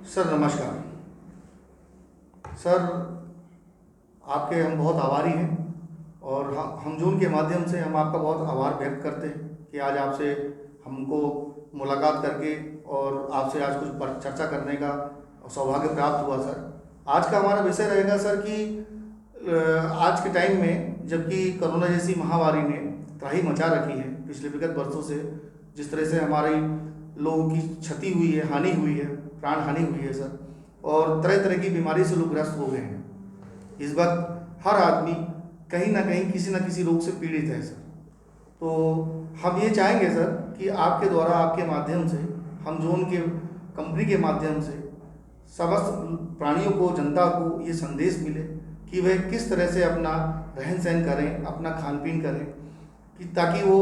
Sir नमस्कार। Sir आपके हम बहुत आभारी हैं और हम जून के माध्यम से हम आपका बहुत आभार व्यक्त करते हैं कि आज आपसे हमको मुलाकात करके और आपसे आज कुछ चर्चा करने का सौभाग्य प्राप्त हुआ। सर आज का हमारा विषय रहेगा सर कि आज के टाइम में जबकि कोरोना जैसी महामारी ने त्राही मचा रखी है पिछले विगत वर्षों से, जिस तरह से हमारी लोगों की क्षति हुई है, हानि हुई है, प्राण हानि हुई है सर, और तरह तरह की बीमारी से लोग ग्रस्त हो गए हैं। इस वक्त हर आदमी कहीं ना कहीं किसी न किसी रोग से पीड़ित है सर। तो हम ये चाहेंगे सर कि आपके द्वारा, आपके माध्यम से, हम जोन के कंपनी के माध्यम से समस्त प्राणियों को, जनता को ये संदेश मिले कि वह किस तरह से अपना रहन सहन करें, अपना खान पीन करें, कि ताकि वो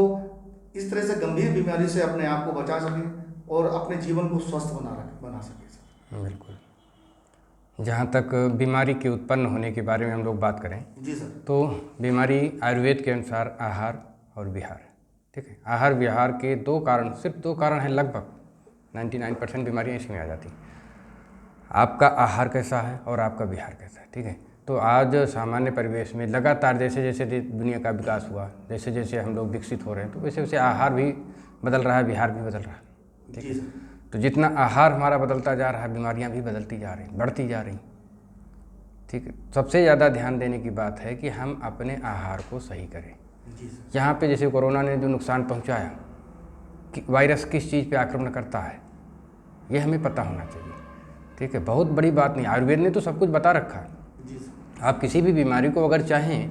इस तरह से गंभीर बीमारी से अपने आप को बचा सकें और अपने जीवन को स्वस्थ बना सकें सर। बिल्कुल। जहाँ तक बीमारी के उत्पन्न होने के बारे में हम लोग बात करें जी सर, तो बीमारी आयुर्वेद के अनुसार आहार और विहार, ठीक है। आहार विहार के दो कारण, सिर्फ दो कारण हैं, लगभग 99% बीमारियाँ इसी में आ जाती हैं। आपका आहार कैसा है और आपका विहार कैसा है, ठीक है। तो आज सामान्य परिवेश में लगातार जैसे जैसे दुनिया का विकास हुआ, जैसे जैसे हम लोग विकसित हो रहे हैं, तो वैसे वैसे आहार भी बदल रहा है, विहार भी बदल रहा है, ठीक है। तो जितना आहार हमारा बदलता जा रहा है, बीमारियां भी बदलती जा रही, बढ़ती जा रही, ठीक है। सबसे ज़्यादा ध्यान देने की बात है कि हम अपने आहार को सही करें। यहाँ पे जैसे कोरोना ने जो नुकसान पहुँचाया, कि वायरस किस चीज़ पे आक्रमण करता है, ये हमें पता होना चाहिए, ठीक है। बहुत बड़ी बात नहीं, आयुर्वेद ने तो सब कुछ बता रखा है। आप किसी भी बीमारी को अगर चाहें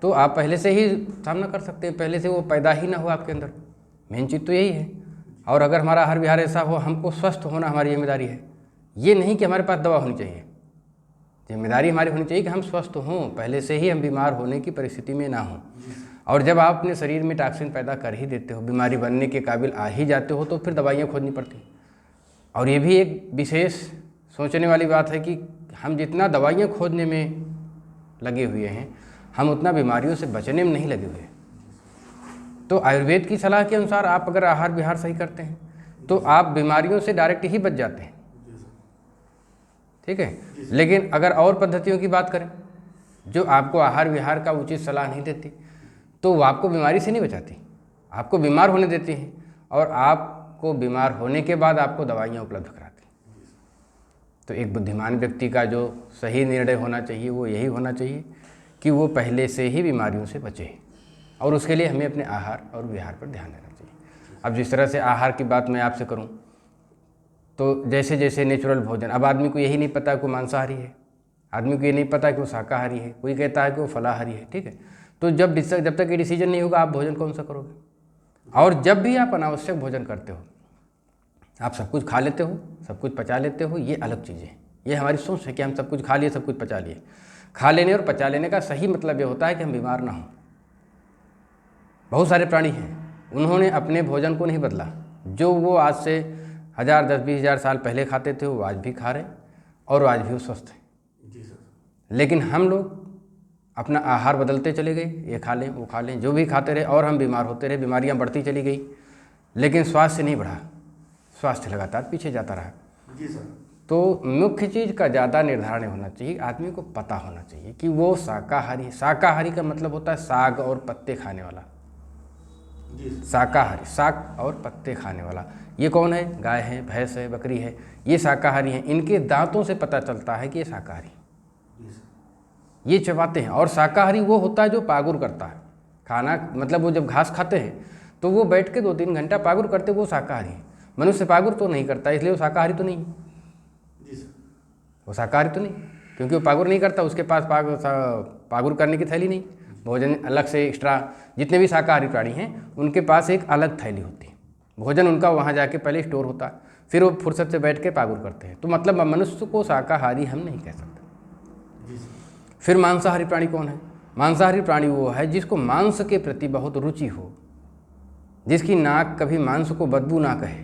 तो आप पहले से ही सामना कर सकते हैं, पहले से वो पैदा ही ना हो आपके अंदर, मेन चीज़ तो यही है। और अगर हमारा आहार विहार ऐसा हो, हमको स्वस्थ होना हमारी जिम्मेदारी है, ये नहीं कि हमारे पास दवा होनी चाहिए। जिम्मेदारी हमारी होनी चाहिए कि हम स्वस्थ हों, पहले से ही हम बीमार होने की परिस्थिति में ना हों। और जब आप अपने शरीर में टॉक्सिन पैदा कर ही देते हो, बीमारी बनने के काबिल आ ही जाते हो, तो फिर दवाइयाँ खोजनी पड़ती। और ये भी एक विशेष सोचने वाली बात है कि हम जितना दवाइयाँ खोजने में लगे हुए हैं, हम उतना बीमारियों से बचने में नहीं लगे हुए। तो आयुर्वेद की सलाह के अनुसार आप अगर आहार विहार सही करते हैं तो आप बीमारियों से डायरेक्ट ही बच जाते हैं, ठीक है। लेकिन अगर और पद्धतियों की बात करें जो आपको आहार विहार का उचित सलाह नहीं देती, तो वो आपको बीमारी से नहीं बचाती, आपको बीमार होने देती हैं, और आपको बीमार होने के बाद आपको दवाइयाँ उपलब्ध कराती। तो एक बुद्धिमान व्यक्ति का जो सही निर्णय होना चाहिए वो यही होना चाहिए कि वो पहले से ही बीमारियों से बचे, और उसके लिए हमें अपने आहार और विहार पर ध्यान देना चाहिए। अब जिस तरह से आहार की बात मैं आपसे करूं, तो जैसे जैसे नेचुरल भोजन, अब आदमी को यही नहीं पता कि वो मांसाहारी है, आदमी को ये नहीं पता कि वो शाकाहारी है, कोई कहता है कि वो फलाहारी है, ठीक है। तो जब तक ये डिसीजन नहीं होगा, आप भोजन कौन सा करोगे। और जब भी आप अनावश्यक भोजन करते हो, आप सब कुछ खा लेते हो, सब कुछ पचा लेते हो, ये अलग चीज़ है। ये हमारी सोच है कि हम सब कुछ खा लिए, सब कुछ पचा लिए। खा लेने और पचा लेने का सही मतलब ये होता है कि हम बीमार ना हों। बहुत सारे प्राणी हैं, उन्होंने अपने भोजन को नहीं बदला, जो वो आज से 1000, 10, 20,000 साल पहले खाते थे वो आज भी खा रहे, और आज भी वो स्वस्थ हैं। लेकिन हम लोग अपना आहार बदलते चले गए, ये खा लें, वो खा लें, जो भी खाते रहे, और हम बीमार होते रहे, बीमारियाँ बढ़ती चली गई, लेकिन स्वास्थ्य नहीं बढ़ा, स्वास्थ्य लगातार पीछे जाता रहा। जी सर। तो मुख्य चीज़ का ज़्यादा निर्धारण होना चाहिए, आदमी को पता होना चाहिए कि वो शाकाहारी है। शाकाहारी का मतलब होता है साग और पत्ते खाने वाला। शाकाहारी, साग और पत्ते खाने वाला। ये कौन है? गाय है, भैंस है, बकरी है, ये शाकाहारी हैं। इनके दांतों से पता चलता है कि ये शाकाहारी, ये चबाते हैं। और शाकाहारी वो होता है जो पागुर करता है खाना, मतलब वो जब घास खाते हैं तो वो बैठ के 2-3 घंटा पागुर करते, वो शाकाहारी है। मनुष्य पागुर तो नहीं करता, इसलिए वो शाकाहारी तो नहीं है। वो शाकाहारी तो नहीं, क्योंकि वो पागुर नहीं करता, उसके पास पागुर करने की थैली नहीं, भोजन अलग से एक्स्ट्रा। जितने भी शाकाहारी प्राणी हैं उनके पास एक अलग थैली होती है, भोजन उनका वहाँ जाके पहले स्टोर होता है, फिर वो फुर्सत से बैठ के पागुर करते हैं। तो मतलब मनुष्य को शाकाहारी हम नहीं कह सकते। फिर मांसाहारी प्राणी कौन है? मांसाहारी प्राणी वो है जिसको मांस के प्रति बहुत रुचि हो, जिसकी नाक कभी मांस को बदबू ना कहे।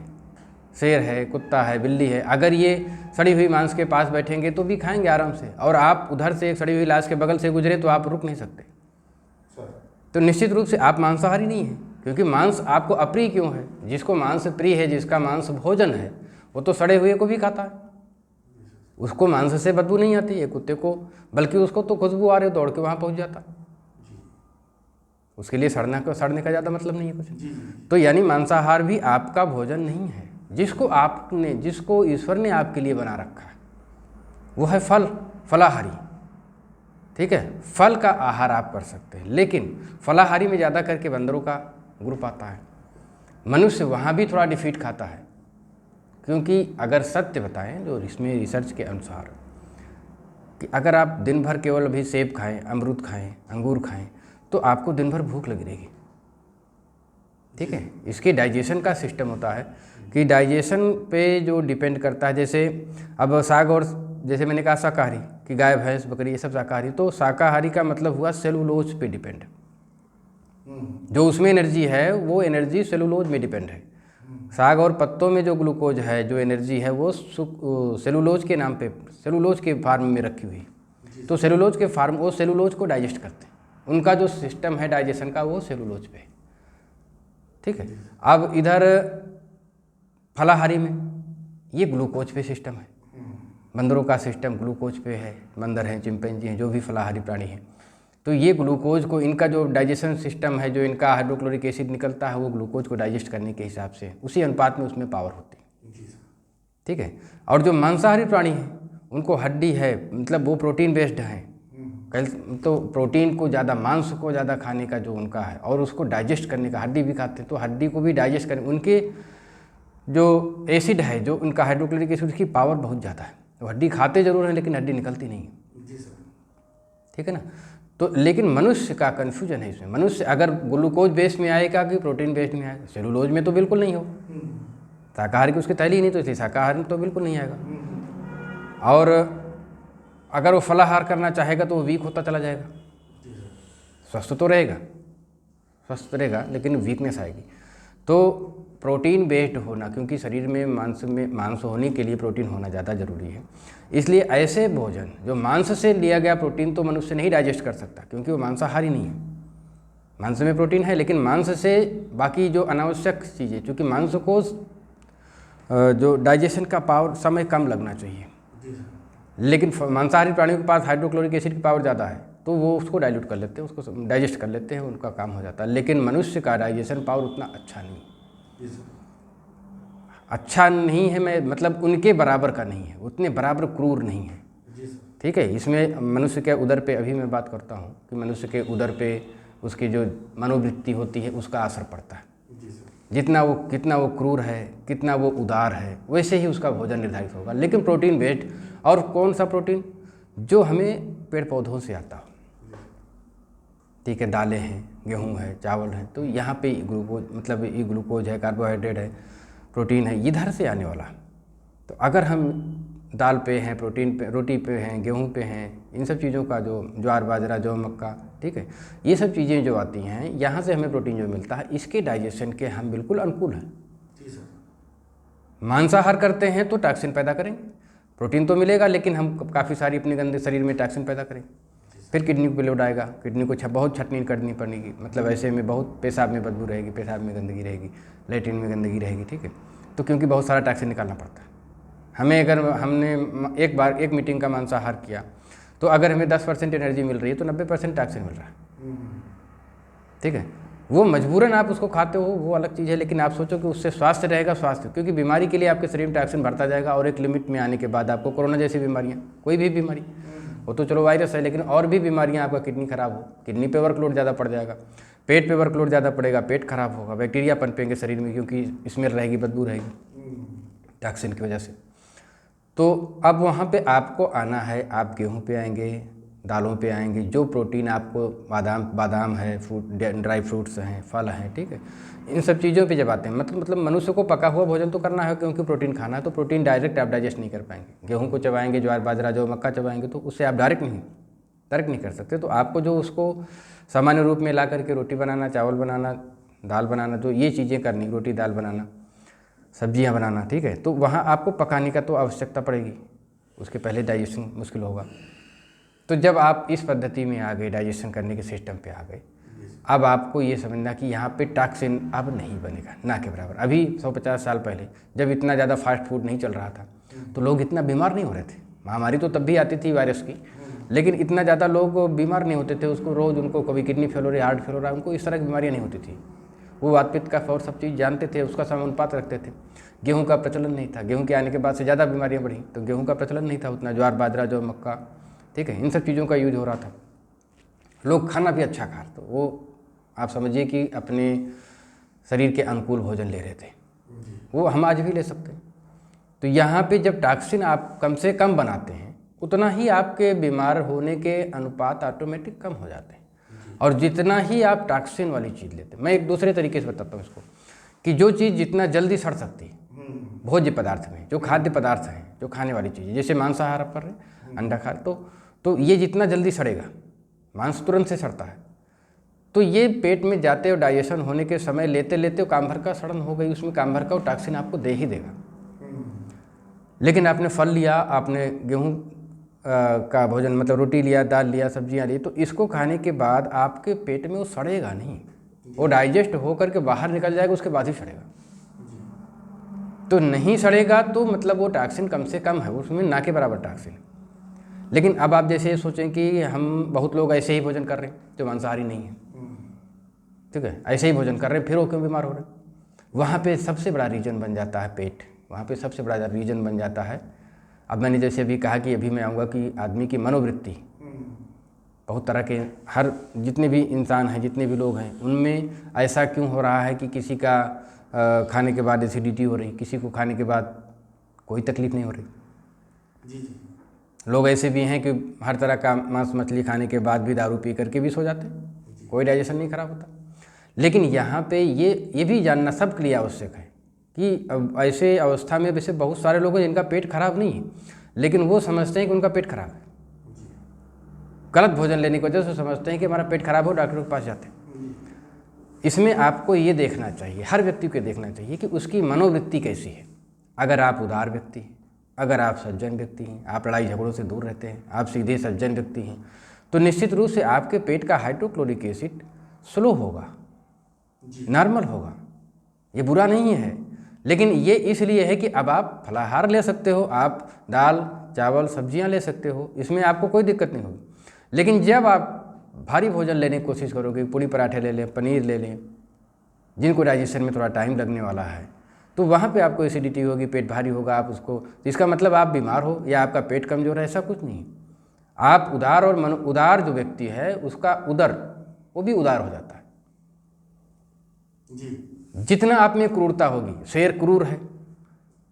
शेर है, कुत्ता है, बिल्ली है, अगर ये सड़ी हुई मांस के पास बैठेंगे तो भी खाएंगे आराम से, और आप उधर से एक सड़ी हुई लाश के बगल से गुजरे तो आप रुक नहीं सकते। तो निश्चित रूप से आप मांसाहारी नहीं हैं, क्योंकि मांस आपको अप्रिय क्यों है? जिसको मांस प्रिय है, जिसका मांस भोजन है, वो तो सड़े हुए को भी खाता है, उसको मांस से बदबू नहीं आती है, कुत्ते को बल्कि उसको तो खुशबू आ रही, दौड़ के वहाँ पहुँच जाता, उसके लिए सड़ने का ज़्यादा मतलब नहीं है कुछ। तो यानी मांसाहार भी आपका भोजन नहीं है। जिसको ईश्वर ने आपके लिए बना रखा है वो है फलाहारी, ठीक है। फल का आहार आप कर सकते हैं, लेकिन फलाहारी में ज़्यादा करके बंदरों का ग्रुप आता है। मनुष्य वहाँ भी थोड़ा डिफीट खाता है, क्योंकि अगर सत्य बताएं जो इसमें रिसर्च के अनुसार कि अगर आप दिन भर केवल अभी सेब खाएं, अमरूद खाएं, अंगूर खाएं तो आपको दिन भर भूख लगी रहेगी, ठीक है। इसके डाइजेशन का सिस्टम होता है कि डाइजेशन पे जो डिपेंड करता है, जैसे अब साग और जैसे मैंने कहा शाकाहारी कि गाय भैंस बकरी ये सब शाकाहारी, तो शाकाहारी का मतलब हुआ सेलुलोज पे डिपेंड, जो उसमें एनर्जी है वो एनर्जी सेलुलोज में डिपेंड है। साग और पत्तों में जो ग्लूकोज है, जो एनर्जी है वो सेलुलोज के नाम पे, सेलुलोज के फार्म में रखी हुई, तो सेलुलोज के फार्म वो सेलुलोज को डाइजेस्ट करते हैं, उनका जो सिस्टम है डाइजेशन का वो सेलुलोज पे, ठीक है। अब इधर फलाहारी में ये ग्लूकोज पे सिस्टम है, बंदरों का सिस्टम ग्लूकोज पे है, बंदर हैं, चिंपैंजी हैं, जो भी फलाहारी प्राणी हैं, तो ये ग्लूकोज को, इनका जो डाइजेशन सिस्टम है, जो इनका हाइड्रोक्लोरिक एसिड निकलता है वो ग्लूकोज को डाइजेस्ट करने के हिसाब से उसी अनुपात में उसमें पावर होती है, ठीक है। और जो मांसाहारी प्राणी हैं उनको हड्डी है, मतलब वो प्रोटीन बेस्ड हैं, तो प्रोटीन को ज़्यादा, मांस को ज़्यादा खाने का जो उनका है और उसको डाइजेस्ट करने का, हड्डी भी खाते हैं तो हड्डी को भी डाइजेस्ट करने, उनके जो एसिड है, जो उनका हाइड्रोक्लोरिक एसिड, उसकी पावर बहुत ज़्यादा है। तो हड्डी खाते जरूर हैं लेकिन हड्डी निकलती नहीं है, ठीक है ना। तो लेकिन मनुष्य का कन्फ्यूजन है इसमें, मनुष्य अगर ग्लूकोज बेस में आएगा कि प्रोटीन बेस्ड में आएगा, सेलुलोज में तो बिल्कुल नहीं हो, शाकाहारी की उसकी तैली ही नहीं, तो इसलिए शाकाहारी में तो बिल्कुल नहीं आएगा। और अगर वो फलाहार करना चाहेगा तो वो वीक होता चला जाएगा, स्वस्थ तो रहेगा लेकिन वीकनेस आएगी। तो प्रोटीन बेस्ड होना, क्योंकि शरीर में मांस होने के लिए प्रोटीन होना ज़्यादा ज़रूरी है, इसलिए ऐसे भोजन जो मांस से लिया गया प्रोटीन तो मनुष्य नहीं डाइजेस्ट कर सकता, क्योंकि वो मांसाहारी नहीं है। मांस में प्रोटीन है लेकिन मांस से बाकी जो अनावश्यक चीज़ें, क्योंकि मांस को जो डाइजेशन का पावर समय कम लगना चाहिए, लेकिन मांसाहारी प्राणियों के पास हाइड्रोक्लोरिक एसिड की पावर ज़्यादा है तो वो उसको डाइल्यूट कर लेते हैं, उसको डाइजेस्ट कर लेते हैं, उनका काम हो जाता है। लेकिन मनुष्य का डाइजेशन पावर उतना अच्छा नहीं है, मैं मतलब उनके बराबर का नहीं है, उतने बराबर क्रूर नहीं है, ठीक है। इसमें मनुष्य के उदर पे अभी मैं बात करता हूँ कि मनुष्य के उदर पे उसकी जो मनोवृत्ति होती है उसका असर पड़ता है, कितना वो क्रूर है, कितना वो उदार है, वैसे ही उसका भोजन निर्धारित होगा। लेकिन प्रोटीन बेस्ड, और कौन सा प्रोटीन, जो हमें पेड़ पौधों से आता हो, ठीक है, दालें हैं, गेहूं है, चावल है, तो यहाँ पे ग्लूकोज, मतलब ये ग्लूकोज है, कार्बोहाइड्रेट है, प्रोटीन है, इधर से आने वाला। तो अगर हम दाल पे हैं, प्रोटीन पे, रोटी पे हैं, गेहूं पे हैं, इन सब चीज़ों का जो ज्वार बाजरा जौ मक्का, ठीक है, ये सब चीज़ें जो आती हैं यहाँ से हमें प्रोटीन जो मिलता है, इसके डाइजेशन के हम बिल्कुल अनुकूल हैं। मांसाहार करते हैं तो टॉक्सिन पैदा करेंगे, प्रोटीन तो मिलेगा लेकिन हम काफ़ी सारी अपने गंदे शरीर में टॉक्सिन पैदा करेंगे, फिर किडनी पे लोड आएगा, किडनी को बहुत छटनी करनी पड़ेगी, मतलब ऐसे में बहुत पेशाब में बदबू रहेगी, पेशाब में गंदगी रहेगी, लेट्रिन में गंदगी रहेगी, ठीक है। तो क्योंकि बहुत सारा टॉक्सिन निकालना पड़ता है हमें। अगर हमने एक बार एक मीटिंग का मांसाहार किया तो अगर हमें 10% एनर्जी मिल रही है तो 90% टॉक्सिन मिल रहा है, ठीक है। वो मजबूरन आप उसको खाते हो, वो अलग चीज़ है, लेकिन आप सोचो कि उससे स्वास्थ्य रहेगा, स्वास्थ्य, क्योंकि बीमारी के लिए आपके शरीर में टॉक्सिन बढ़ता जाएगा और एक लिमिट में आने के बाद आपको कोरोना जैसी बीमारियाँ, कोई भी बीमारी, वो तो चलो वायरस है, लेकिन और भी बीमारियाँ, आपका किडनी खराब हो, किडनी पे वर्कलोड ज़्यादा पड़ जाएगा, पेट पे वर्कलोड ज़्यादा पड़ेगा, पेट खराब होगा, बैक्टीरिया पनपेंगे शरीर में, क्योंकि स्मेल रहेगी, बदबू रहेगी टॉक्सिन की वजह से। तो अब वहाँ पे आपको आना है, आप गेहूँ पे आएंगे, दालों पे आएंगे, जो प्रोटीन आपको बादाम है, फ्रूट, ड्राई फ्रूट्स हैं, फल हैं, ठीक है, इन सब चीज़ों पे जब आते हैं, मतलब मनुष्य को पका हुआ भोजन तो करना है, क्योंकि प्रोटीन खाना है, तो प्रोटीन डायरेक्ट आप डाइजेस्ट नहीं कर पाएंगे। गेहूं को चबाएंगे, ज्वार बाजरा जौ मक्का चबाएंगे तो उससे आप डायरेक्ट नहीं कर सकते। तो आपको जो उसको सामान्य रूप में ला करके रोटी बनाना, चावल बनाना, दाल बनाना, तो ये चीज़ें करनी, रोटी दाल बनाना, सब्जियाँ बनाना, ठीक है, तो वहाँ आपको पकाने का तो आवश्यकता पड़ेगी, उसके पहले डाइजेशन मुश्किल होगा। तो जब आप इस पद्धति में आ गए, डाइजेशन करने के सिस्टम पे आ गए, अब आपको ये समझना कि यहाँ पे टॉक्सिन अब नहीं बनेगा, ना के बराबर। अभी 150 साल पहले जब इतना ज़्यादा फास्ट फूड नहीं चल रहा था तो लोग इतना बीमार नहीं हो रहे थे, महामारी तो तब भी आती थी वायरस की, लेकिन इतना ज़्यादा लोग बीमार नहीं होते थे। उसको रोज़ उनको कभी किडनी फेल हो रही, हार्ट फेल हो रहा है, उनको इस तरह की बीमारियाँ नहीं होती थी। वो वात पित्त का और सब चीज़ जानते थे, उसका समानुपात रखते थे। गेहूँ का प्रचलन नहीं था, गेहूँ के आने के बाद से ज़्यादा बीमारियाँ बढ़ी, तो गेहूँ का प्रचलन नहीं था उतना। ज्वार बाजरा जो मक्का, ठीक है, इन सब चीज़ों का यूज हो रहा था। लोग खाना भी अच्छा खा, तो वो आप समझिए कि अपने शरीर के अनुकूल भोजन ले रहे थे। वो हम आज भी ले सकते हैं। तो यहाँ पे जब टॉक्सिन आप कम से कम बनाते हैं, उतना ही आपके बीमार होने के अनुपात ऑटोमेटिक कम हो जाते हैं। और जितना ही आप टॉक्सिन वाली चीज़ लेते हैं, मैं एक दूसरे तरीके से बताता हूँ इसको, कि जो चीज़ जितना जल्दी सड़ सकती है भोज्य पदार्थ में, जो खाद्य पदार्थ हैं, जो खाने वाली चीज़, जैसे मांसाहार आप कर रहे हैं, अंडा खा रहे, तो ये जितना जल्दी सड़ेगा, मांस तुरंत से सड़ता है, तो ये पेट में जाते और डाइजेशन होने के समय लेते लेते काम भर का सड़न हो गई, उसमें काम भर का वो टॉक्सिन आपको दे ही देगा। लेकिन आपने फल लिया, आपने गेहूँ का भोजन मतलब रोटी लिया, दाल लिया, सब्जियाँ ली, तो इसको खाने के बाद आपके पेट में वो सड़ेगा नहीं, वो डाइजेस्ट होकर के बाहर निकल जाएगा, उसके बाद ही सड़ेगा। तो नहीं सड़ेगा तो मतलब वो टॉक्सिन कम से कम है, उसमें ना के बराबर टॉक्सिन। लेकिन अब आप जैसे सोचें कि हम बहुत लोग ऐसे ही भोजन कर रहे हैं जो मांसाहारी नहीं है, ठीक है, ऐसे ही भोजन कर रहे हैं, फिर वो क्यों बीमार हो रहे हैं? वहाँ पे सबसे बड़ा रीजन बन जाता है पेट, वहाँ पे सबसे बड़ा रीजन बन जाता है। अब मैंने जैसे अभी कहा कि अभी मैं आऊँगा कि आदमी की मनोवृत्ति, बहुत तरह के हर जितने भी इंसान हैं, जितने भी लोग हैं, उनमें ऐसा क्यों हो रहा है कि किसी का खाने के बाद एसिडिटी हो रही, किसी को खाने के बाद कोई तकलीफ नहीं हो रही। जी। लोग ऐसे भी हैं कि हर तरह का मांस मछली खाने के बाद भी दारू पी करके भी सो जाते हैं, कोई डाइजेशन नहीं खराब होता। लेकिन यहाँ पे ये भी जानना सबके लिए आवश्यक है कि अब ऐसे अवस्था में वैसे बहुत सारे लोग हैं जिनका पेट खराब नहीं है, लेकिन वो समझते हैं कि उनका पेट खराब है, गलत भोजन लेने की वजह से समझते हैं कि हमारा पेट खराब हो, डॉक्टर के पास जाते हैं। इसमें आपको ये देखना चाहिए, हर व्यक्ति को देखना चाहिए कि उसकी मनोवृत्ति कैसी है। अगर आप उदार व्यक्ति हैं, अगर आप सज्जन व्यक्ति हैं, आप लड़ाई झगड़ों से दूर रहते हैं, आप सीधे सज्जन व्यक्ति हैं, तो निश्चित रूप से आपके पेट का हाइड्रोक्लोरिक एसिड स्लो होगा, नॉर्मल होगा। ये बुरा नहीं है, लेकिन ये इसलिए है कि अब आप फलाहार ले सकते हो, आप दाल चावल सब्जियां ले सकते हो, इसमें आपको कोई दिक्कत नहीं होगी। लेकिन जब आप भारी भोजन लेने की कोशिश करोगे, पूरी पराठे ले लें, पनीर ले लें, जिनको डाइजेशन में थोड़ा टाइम लगने वाला है, तो वहाँ पे आपको एसिडिटी होगी, पेट भारी होगा, आप उसको, इसका मतलब आप बीमार हो या आपका पेट कमज़ोर है, ऐसा कुछ नहीं। आप उदार और उदार जो व्यक्ति है उसका उदर वो भी उदार हो जाता है जी। जितना आप में क्रूरता होगी। शेर क्रूर है,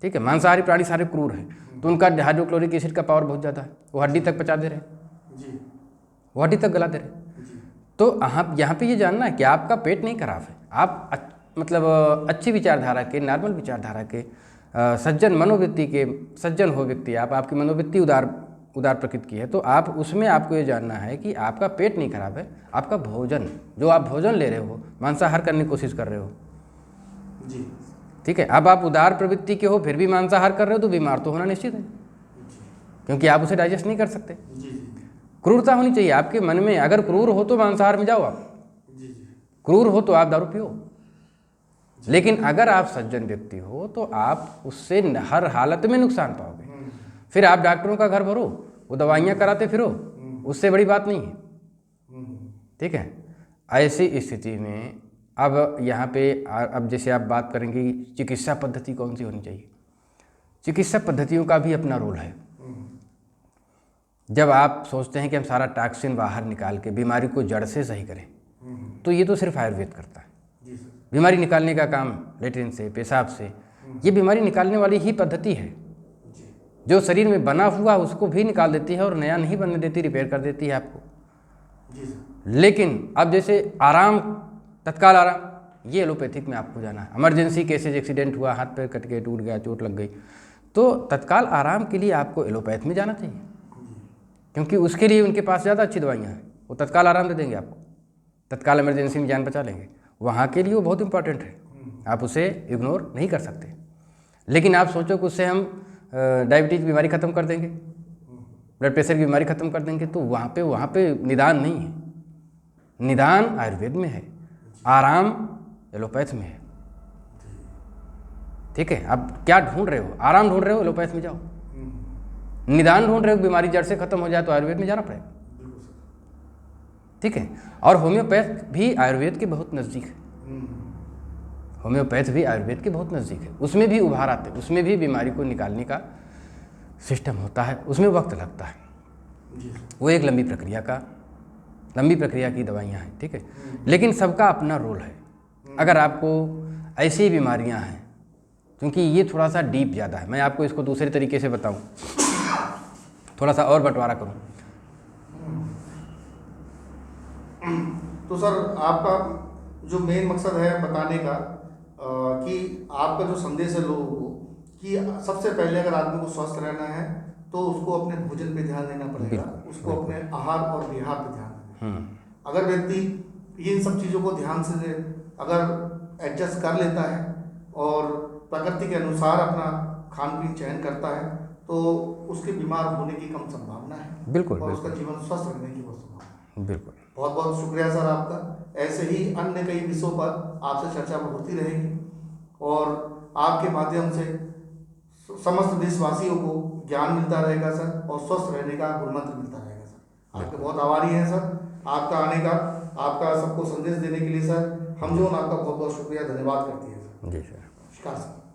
ठीक है, मांसाहारी प्राणी सारे क्रूर हैं, तो उनका हाइड्रोक्लोरिक एसिड का पावर बहुत ज़्यादा है, वो हड्डी तक पचा दे रहे हैं जी, वो हड्डी तक गला दे रहे हैं। तो आप यहाँ पे ये जानना है कि आपका पेट नहीं खराब है, आप मतलब अच्छी विचारधारा के, नॉर्मल विचारधारा के, सज्जन मनोवृत्ति के सज्जन हो व्यक्ति, आपकी मनोवृत्ति उदार प्रकृति की है, तो आप उसमें आपको ये जानना है कि आपका पेट नहीं खराब है, आपका भोजन, जो आप भोजन ले रहे हो, मांसाहार करने की कोशिश कर रहे हो जी, ठीक है। अब आप उदार प्रवृत्ति के हो फिर भी मांसाहार कर रहे हो तो बीमार तो होना निश्चित है, क्योंकि आप उसे डाइजेस्ट नहीं कर सकते। क्रूरता होनी चाहिए आपके मन में, अगर क्रूर हो तो मांसाहार में जाओ आप, क्रूर हो तो आप दारू पियो, लेकिन अगर आप सज्जन व्यक्ति हो तो आप उससे हर हालत में नुकसान पाओगे। फिर आप डॉक्टरों का घर भरो, वो दवाइयाँ कराते फिरो, उससे बड़ी बात नहीं है, ठीक है। ऐसी स्थिति में अब यहाँ पे अब जैसे आप बात करेंगे चिकित्सा पद्धति कौन सी होनी चाहिए, चिकित्सा पद्धतियों का भी अपना रोल है। जब आप सोचते हैं कि हम सारा टॉक्सिन बाहर निकाल के बीमारी को जड़ से सही करें, तो ये तो सिर्फ आयुर्वेद करता है। बीमारी निकालने का काम लेट्रिन से, पेशाब से, ये बीमारी निकालने वाली ही पद्धति है। जो शरीर में बना हुआ उसको भी निकाल देती है और नया नहीं बनने देती, रिपेयर कर देती है आपको। लेकिन अब जैसे आराम, तत्काल आराम, ये एलोपैथिक में आपको जाना है। इमरजेंसी केसेज, एक्सीडेंट हुआ, हाथ पैर कट गए, टूट गया, चोट लग गई, तो तत्काल आराम के लिए आपको एलोपैथ में जाना चाहिए, क्योंकि उसके लिए उनके पास ज़्यादा अच्छी दवाइयाँ हैं, वो तत्काल आराम दे देंगे आपको, तत्काल इमरजेंसी में जान बचा लेंगे। वहाँ के लिए वो बहुत इंपॉर्टेंट है, आप उसे इग्नोर नहीं कर सकते। लेकिन आप सोचो कि उससे हम डायबिटीज़ बीमारी ख़त्म कर देंगे, ब्लड प्रेशर की बीमारी ख़त्म कर देंगे, तो वहाँ पे निदान नहीं है। निदान आयुर्वेद में है, आराम एलोपैथ में है, ठीक है। आप क्या ढूंढ रहे हो, आराम ढूंढ रहे हो, एलोपैथ में जाओ। निदान ढूंढ रहे हो, बीमारी जड़ से खत्म हो जाए तो आयुर्वेद में जाना पड़ेगा। बिल्कुल सर। ठीक है, और होम्योपैथ भी आयुर्वेद के बहुत नज़दीक है। होम्योपैथ भी आयुर्वेद के बहुत नज़दीक है, उसमें भी उभार आते हैं, उसमें भी बीमारी को निकालने का सिस्टम होता है, उसमें वक्त लगता है। जी सर। वो एक लंबी प्रक्रिया की दवाइयाँ हैं। ठीक है, लेकिन सबका अपना रोल है। अगर आपको ऐसी बीमारियाँ हैं, क्योंकि ये थोड़ा सा डीप ज़्यादा है, मैं आपको इसको दूसरे तरीके से बताऊँ, थोड़ा सा और बंटवारा करूँ तो सर आपका जो मेन मकसद है बताने का कि आपका जो संदेश है लोगों को कि सबसे पहले अगर आदमी को स्वस्थ रहना है तो उसको अपने भोजन पे ध्यान देना पड़ेगा, उसको अपने आहार और विहार पे ध्यान देना पड़ेगा। अगर व्यक्ति इन सब चीज़ों को ध्यान से अगर एडजस्ट कर लेता है और प्रकृति के अनुसार अपना खान पीन चयन करता है तो उसके बीमार होने की कम संभावना है। बिल्कुल, और बिल्कुल। उसका जीवन स्वस्थ रहने की बहुत संभावना है। बिल्कुल। बहुत बहुत शुक्रिया सर आपका। ऐसे ही अन्य कई विषयों पर आपसे चर्चा होती रहेगी और आपके माध्यम से समस्त देशवासियों को ज्ञान मिलता रहेगा सर और स्वस्थ रहने का गुणमंत्र मिलता रहेगा सर। आपके बहुत आभारी हैं सर, आपका आने का, आपका सबको संदेश देने के लिए सर। हम जो आपका बहुत बहुत शुक्रिया धन्यवाद करती है सर। जी सर। नमस्कार सर।